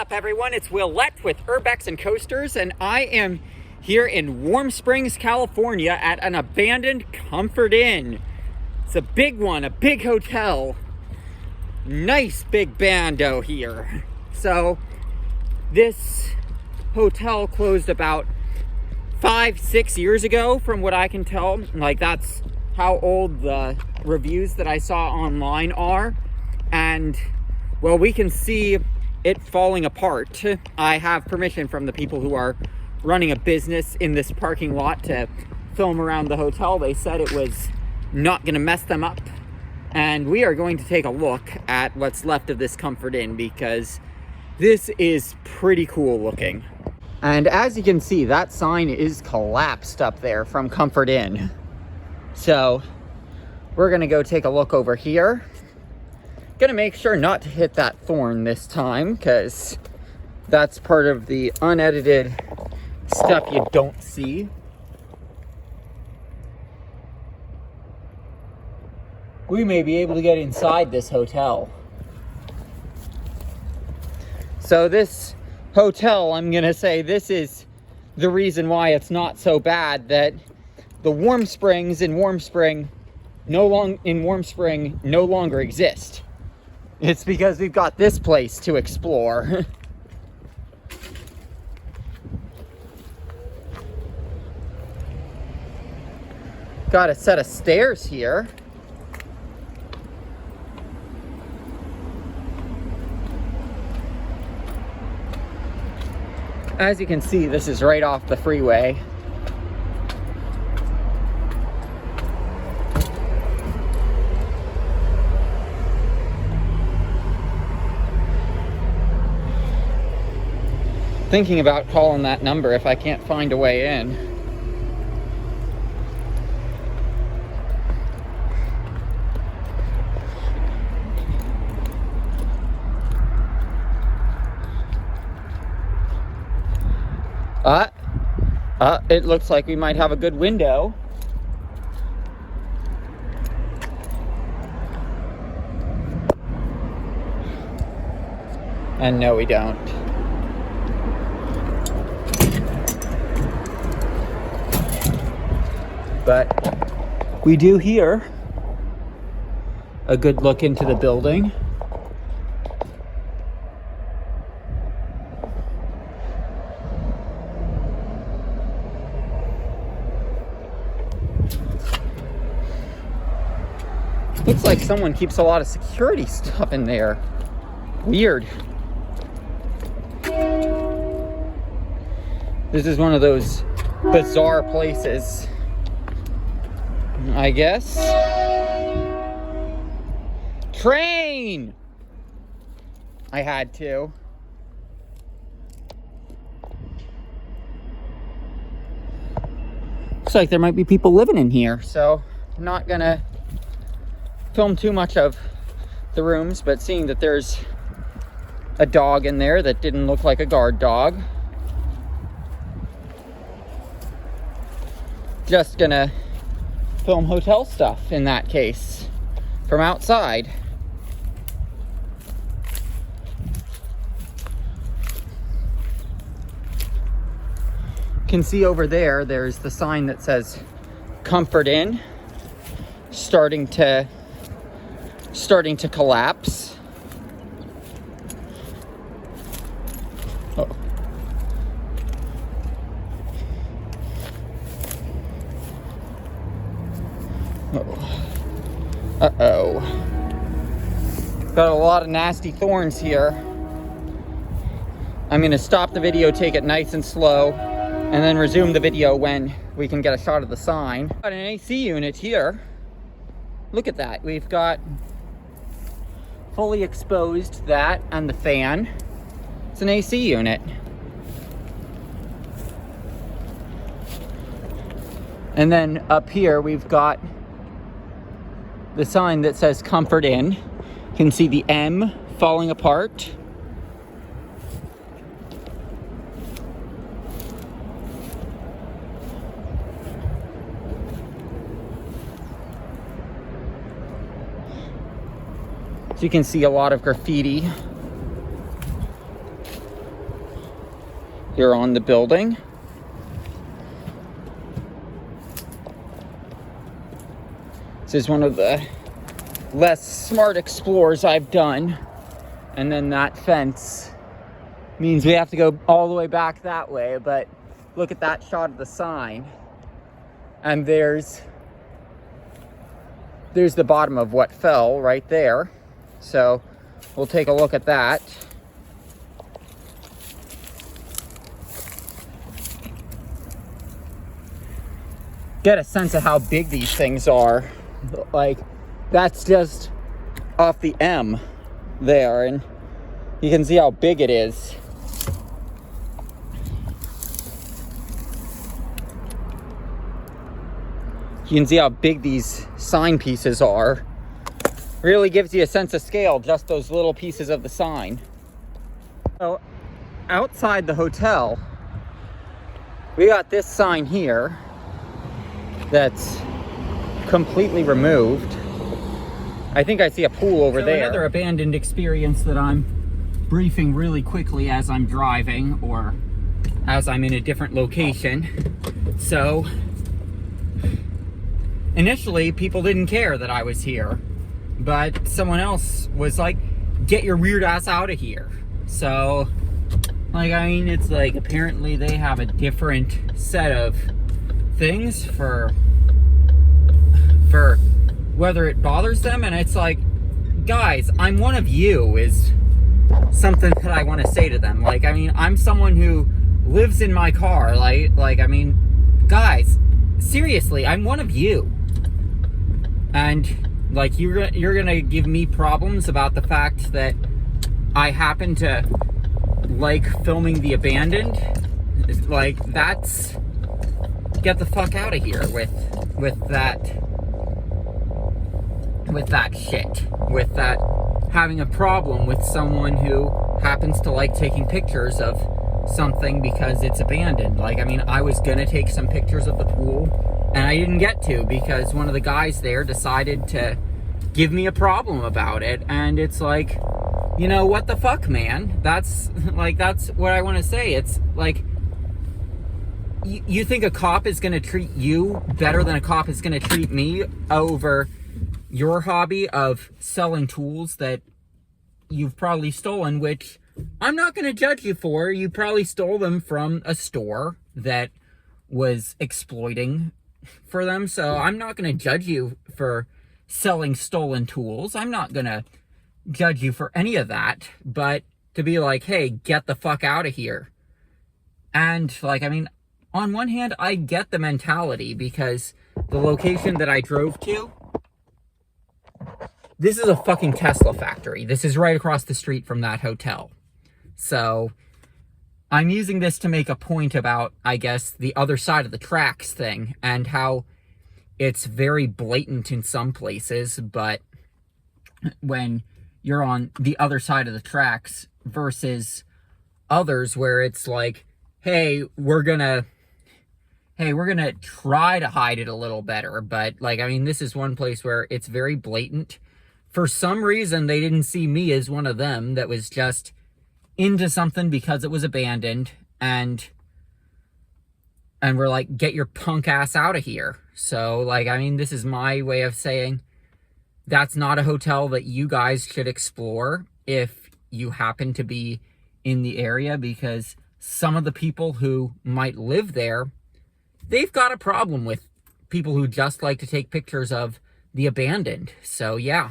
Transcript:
up, everyone? It's Willette with Urbex and Coasters, and I am here in Warm Springs, California at an abandoned Comfort Inn. It's a big one, a big hotel. Nice big bando here. So this hotel closed about 5-6 years ago from what I can tell. Like, that's how old the reviews that I saw online are. And well, we can see it falling apart. I have permission from the people who are running a business in this parking lot to film around the hotel. They said it was not gonna mess them up. And we are going to take a look at what's left of this Comfort Inn because this is pretty cool looking. And as you can see, that sign is collapsed up there from Comfort Inn. So we're gonna go take a look over here. Gonna make sure not to hit that thorn this time because that's part of the unedited stuff you don't see. We may be able to get inside this hotel. So this hotel, I'm gonna say this is the reason why it's not so bad, that the Warm Springs in Warm Spring no longer exist. It's because we've got this place to explore. Got a set of stairs here. As you can see, this is right off the freeway. Thinking about calling that number if I can't find a way in. It looks like we might have a good window. And no, we don't. But we do hear a good look into the building. Looks like someone keeps a lot of security stuff in there. Weird. This is one of those bizarre places, I guess. Train! I had to. Looks like there might be people living in here, so I'm not gonna film too much of the rooms, but seeing that there's a dog in there that didn't look like a guard dog, just gonna film hotel stuff in that case from outside. You can see over there, there's the sign that says Comfort Inn starting to collapse. Oh. Uh-oh. Got a lot of nasty thorns here. I'm gonna stop the video, take it nice and slow, and then resume the video when we can get a shot of the sign. Got an AC unit here. Look at that. We've got fully exposed that and the fan. It's an AC unit. And then up here we've got the sign that says Comfort Inn. You can see the M falling apart. So you can see a lot of graffiti. here on the building. This is one of the less smart explores I've done. And then that fence means we have to go all the way back that way, but look at that shot of the sign. And there's the bottom of what fell right there. So we'll take a look at that. Get a sense of how big these things are. Like, that's just off the M there, and you can see how big it is. You can see how big these sign pieces are. Really gives you a sense of scale, just those little pieces of the sign. So outside the hotel, we got this sign here that's completely removed. I think I see a pool over there. Another abandoned experience that I'm briefing really quickly as I'm driving or as I'm in a different location. So initially people didn't care that I was here, but someone else was like, get your weird ass out of here. So, like, I mean, it's like apparently they have a different set of things for whether it bothers them, and it's like, guys, I'm one of you is something that I want to say to them. Like, I mean, I'm someone who lives in my car. Like, I mean, guys, seriously, I'm one of you. And like, you're gonna give me problems about the fact that I happen to like filming the abandoned? Like, that's, get the fuck out of here with that shit, with that having a problem with someone who happens to like taking pictures of something because it's abandoned. Like, I mean, I was gonna take some pictures of the pool and I didn't get to because one of the guys there decided to give me a problem about it. And it's like, you know, what the fuck, man? That's like, that's what I want to say. It's like, you think a cop is gonna treat you better than a cop is gonna treat me over your hobby of selling tools that you've probably stolen, which I'm not going to judge you for. You probably stole them from a store that was exploiting for them. So I'm not going to judge you for selling stolen tools. I'm not going to judge you for any of that. But to be like, hey, get the fuck out of here. And like, I mean, on one hand, I get the mentality because the location that I drove to, this is a fucking Tesla factory. This is right across the street from that hotel. So I'm using this to make a point about, I guess, the other side of the tracks thing and how it's very blatant in some places, but when you're on the other side of the tracks versus others where it's like, hey, we're gonna try to hide it a little better. But like, I mean, this is one place where it's very blatant. For some reason, they didn't see me as one of them that was just into something because it was abandoned, and we're like, get your punk ass out of here. So, like, I mean, this is my way of saying that's not a hotel that you guys should explore if you happen to be in the area, because some of the people who might live there, they've got a problem with people who just like to take pictures of the abandoned. So, yeah.